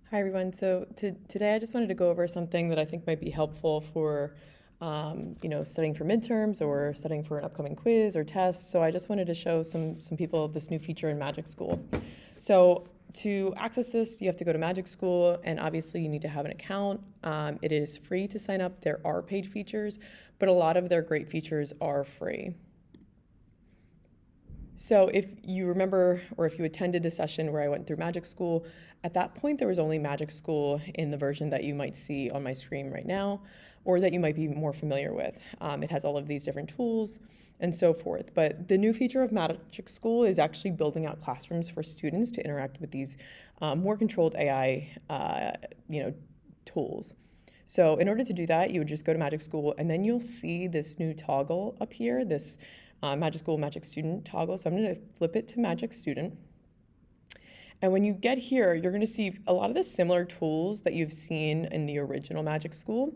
Hi, everyone. So today I just wanted to go over something that I think might be helpful for, studying for midterms or studying for an upcoming quiz or test. So I just wanted to show some people this new feature in Magic School. So to access this, you have to go to Magic School, and obviously you need to have an account. It is free to sign up. There are paid features, but a lot of their great features are free. So if you remember, or if you attended a session where I went through Magic School, at that point there was only Magic School in the version that you might see on my screen right now, or that you might be more familiar with. It has all of these different tools and so forth. But the new feature of Magic School is actually building out classrooms for students to interact with these more controlled AI, tools. So in order to do that, you would just go to Magic School, and then you'll see this new toggle up here, this Magic School, Magic Student toggle. So I'm going to flip it to Magic Student. And when you get here, you're going to see a lot of the similar tools that you've seen in the original Magic School.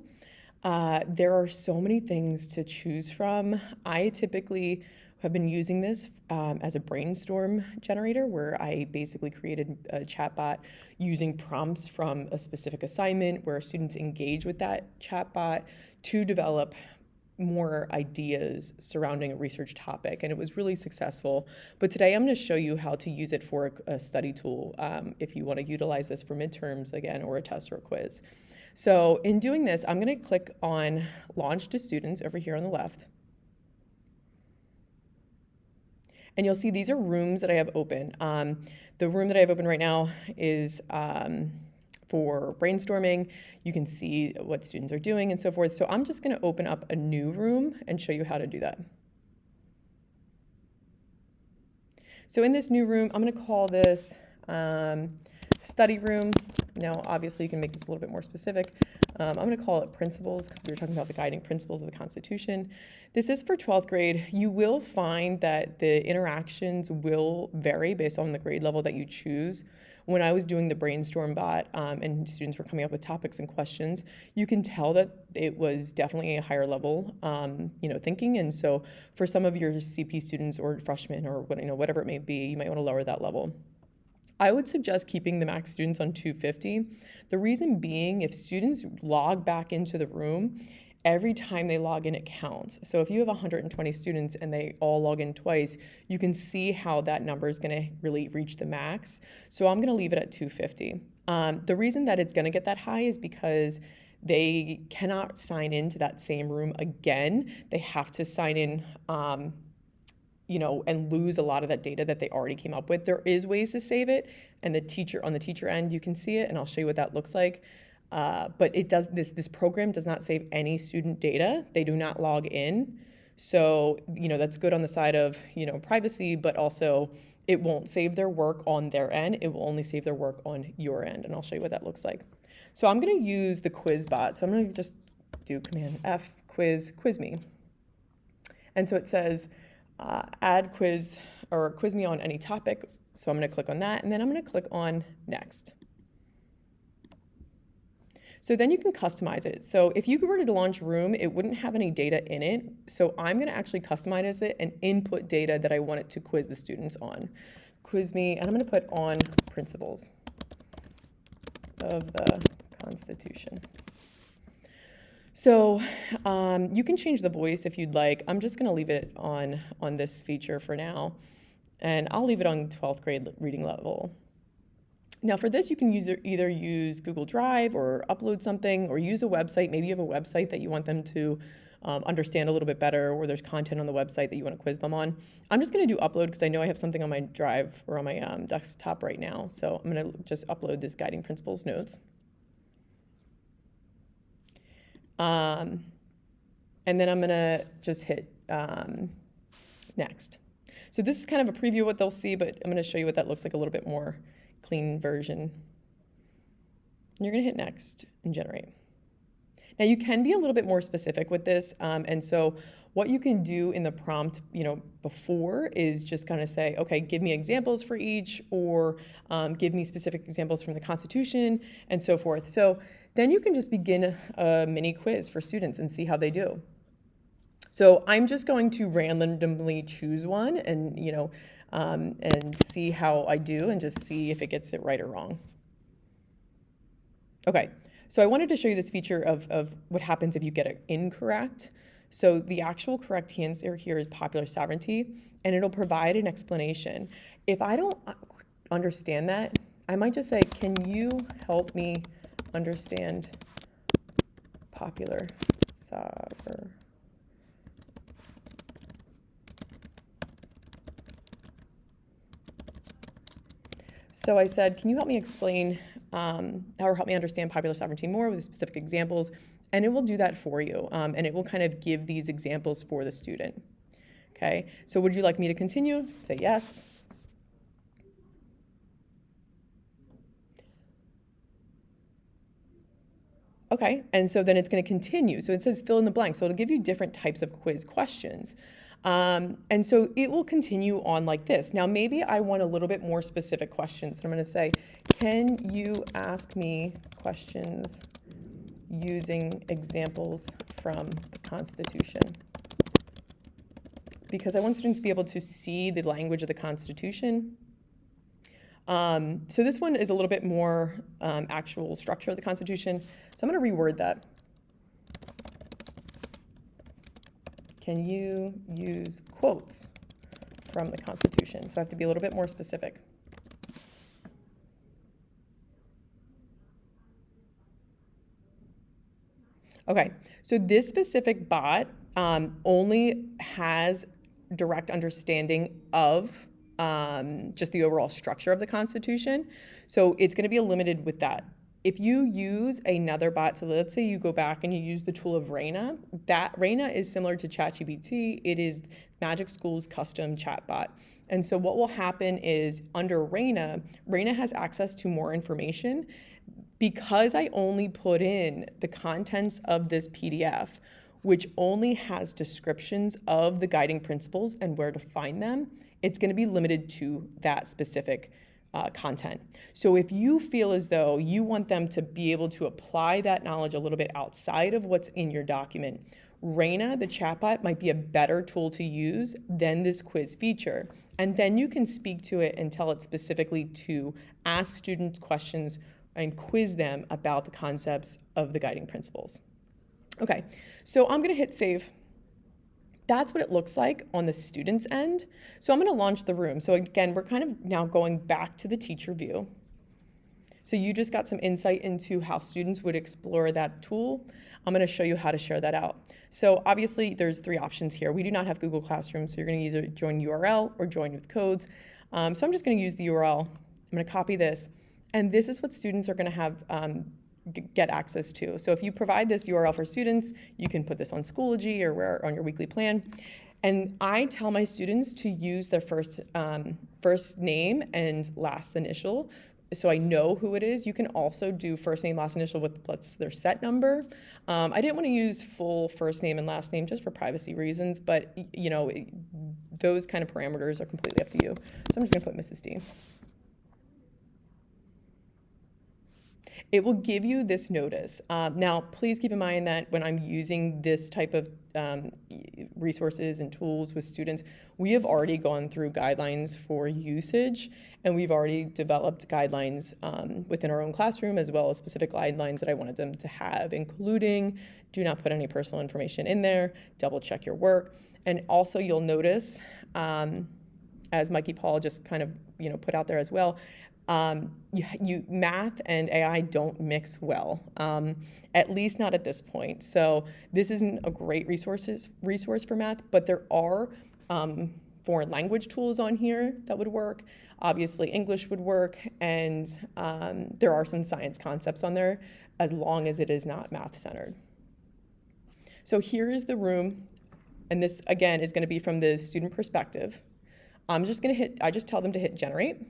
There are so many things to choose from. I typically have been using this as a brainstorm generator, where I basically created a chatbot using prompts from a specific assignment where students engage with that chatbot to develop more ideas surrounding a research topic, and it was really successful. But today I'm going to show you how to use it for a study tool if you want to utilize this for midterms again, or a test or a quiz. So in doing this, I'm going to click on Launch to Students over here on the left. And you'll see these are rooms that I have open. The room that I have open right now is for brainstorming. You can see what students are doing and so forth. So I'm just going to open up a new room and show you how to do that. So in this new room, I'm going to call this study room. Now, obviously, you can make this a little bit more specific. I'm going to call it principles, because we were talking about the guiding principles of the Constitution. This is for 12th grade. You will find that the interactions will vary based on the grade level that you choose. When I was doing the brainstorm bot and students were coming up with topics and questions, you can tell that it was definitely a higher level, thinking. And so for some of your CP students or freshmen or whatever it may be, you might want to lower that level. I would suggest keeping the max students on 250. The reason being, if students log back into the room, every time they log in, it counts. So if you have 120 students and they all log in twice, you can see how that number is going to really reach the max. So I'm going to leave it at 250. The reason that it's going to get that high is because they cannot sign into that same room again. They have to sign in and lose a lot of that data that they already came up with. There is ways to save it, and on the teacher end, you can see it, and I'll show you what that looks like. But it does this program does not save any student data. They do not log in. So, that's good on the side of, privacy, but also it won't save their work on their end. It will only save their work on your end, and I'll show you what that looks like. So I'm going to use the quiz bot. So I'm going to just do Command F, quiz me. And so it says, add quiz or quiz me on any topic. So I'm going to click on that, and then I'm going to click on next. So then you can customize it. So if you were to launch Room, it wouldn't have any data in it. So I'm going to actually customize it and input data that I want it to quiz the students on. Quiz me, and I'm going to put on principles of the Constitution. So you can change the voice if you'd like. I'm just going to leave it on this feature for now, and I'll leave it on 12th grade reading level. Now for this, you can either use Google Drive or upload something, or use a website. Maybe you have a website that you want them to understand a little bit better, or there's content on the website that you want to quiz them on. I'm just going to do upload because I know I have something on my drive or on my desktop right now. So I'm going to just upload this guiding principles notes. And then I'm going to just hit next. So this is kind of a preview of what they'll see, but I'm going to show you what that looks like a little bit more clean version. And you're going to hit next and generate. Now you can be a little bit more specific with this. And so what you can do in the prompt, before is just kind of say, okay, give me examples for each, or give me specific examples from the Constitution and so forth. So then you can just begin a mini quiz for students and see how they do. So I'm just going to randomly choose one and, and see how I do, and just see if it gets it right or wrong. Okay, so I wanted to show you this feature of what happens if you get it incorrect. So the actual correct answer here is popular sovereignty, and it'll provide an explanation. If I don't understand that, I might just say, can you help me understand popular sovereignty? So I said, can you help me explain or help me understand popular sovereignty more with specific examples? And it will do that for you. And it will kind of give these examples for the student. Okay, so would you like me to continue? Say yes. Okay, and so then it's going to continue. So it says fill in the blank. So it'll give you different types of quiz questions. And so it will continue on like this. Now, maybe I want a little bit more specific questions. So I'm going to say, can you ask me questions using examples from the Constitution? Because I want students to be able to see the language of the Constitution. So this one is a little bit more actual structure of the Constitution. So I'm going to reword that. Can you use quotes from the Constitution? So I have to be a little bit more specific. Okay, so this specific bot only has direct understanding of just the overall structure of the Constitution. So it's going to be limited with that. If you use another bot, so let's say you go back and you use the tool of Raina, that Raina is similar to ChatGPT. It is Magic School's custom chatbot. And so what will happen is under Raina, Raina has access to more information. Because I only put in the contents of this PDF, which only has descriptions of the guiding principles and where to find them, it's going to be limited to that specific content. So if you feel as though you want them to be able to apply that knowledge a little bit outside of what's in your document, Raina, the chatbot, might be a better tool to use than this quiz feature. And then you can speak to it and tell it specifically to ask students questions and quiz them about the concepts of the guiding principles. Okay, so I'm gonna hit save. That's what it looks like on the student's end. So I'm gonna launch the room. So again, we're kind of now going back to the teacher view. So you just got some insight into how students would explore that tool. I'm gonna show you how to share that out. So obviously there's 3 options here. We do not have Google Classroom, so you're gonna either join URL or join with codes. So I'm just gonna use the URL. I'm gonna copy this. And this is what students are gonna have get access to. So if you provide this URL for students, you can put this on Schoology or where on your weekly plan. And I tell my students to use their first name and last initial, so I know who it is. You can also do first name, last initial with their set number. I didn't want to use full first name and last name just for privacy reasons, but you know, those kind of parameters are completely up to you. So I'm just gonna put Mrs. D. It will give you this notice. Now, please keep in mind that when I'm using this type of resources and tools with students, we have already gone through guidelines for usage, and we've already developed guidelines within our own classroom, as well as specific guidelines that I wanted them to have, including do not put any personal information in there, double check your work. And also you'll notice, as Mikey Paul just kind of put out there as well, math and AI don't mix well, at least not at this point. So this isn't a great resource for math, but there are foreign language tools on here that would work. Obviously, English would work, and there are some science concepts on there, as long as it is not math-centered. So here is the room, and this, again, is going to be from the student perspective. I just tell them to hit generate.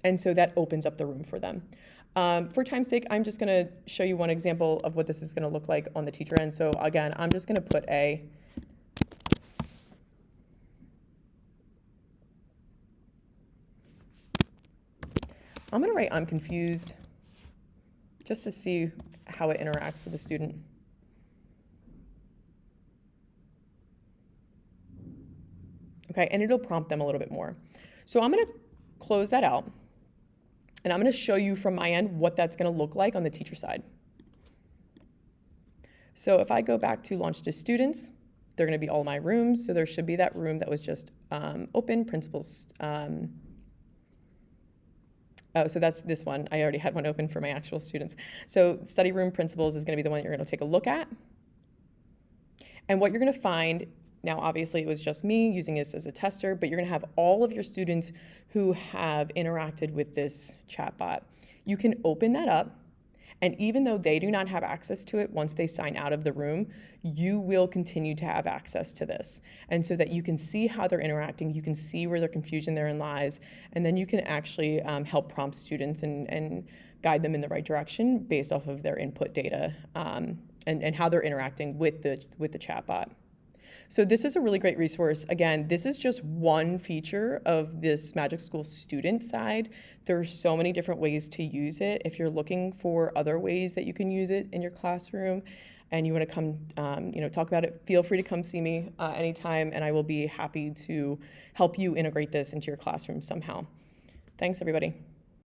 And so that opens up the room for them. For time's sake, I'm just gonna show you one example of what this is gonna look like on the teacher end. So again, I'm just gonna put I'm gonna write I'm confused, just to see how it interacts with the student. Okay, and it'll prompt them a little bit more. So I'm gonna close that out. And I'm going to show you from my end what that's going to look like on the teacher side. So if I go back to launch to students, they're going to be all my rooms. So there should be that room that was just open, principals. So that's this one. I already had one open for my actual students. So study room principals is going to be the one that you're going to take a look at. And what you're going to find, now obviously it was just me using this as a tester, but you're going to have all of your students who have interacted with this chatbot. You can open that up, and even though they do not have access to it once they sign out of the room, you will continue to have access to this. And so that you can see how they're interacting, you can see where their confusion therein lies, and then you can actually help prompt students and guide them in the right direction based off of their input data and how they're interacting with the chatbot. So this is a really great resource. Again, this is just one feature of this Magic School student side. There are so many different ways to use it. If you're looking for other ways that you can use it in your classroom and you want to come talk about it, feel free to come see me anytime, and I will be happy to help you integrate this into your classroom somehow. Thanks, everybody.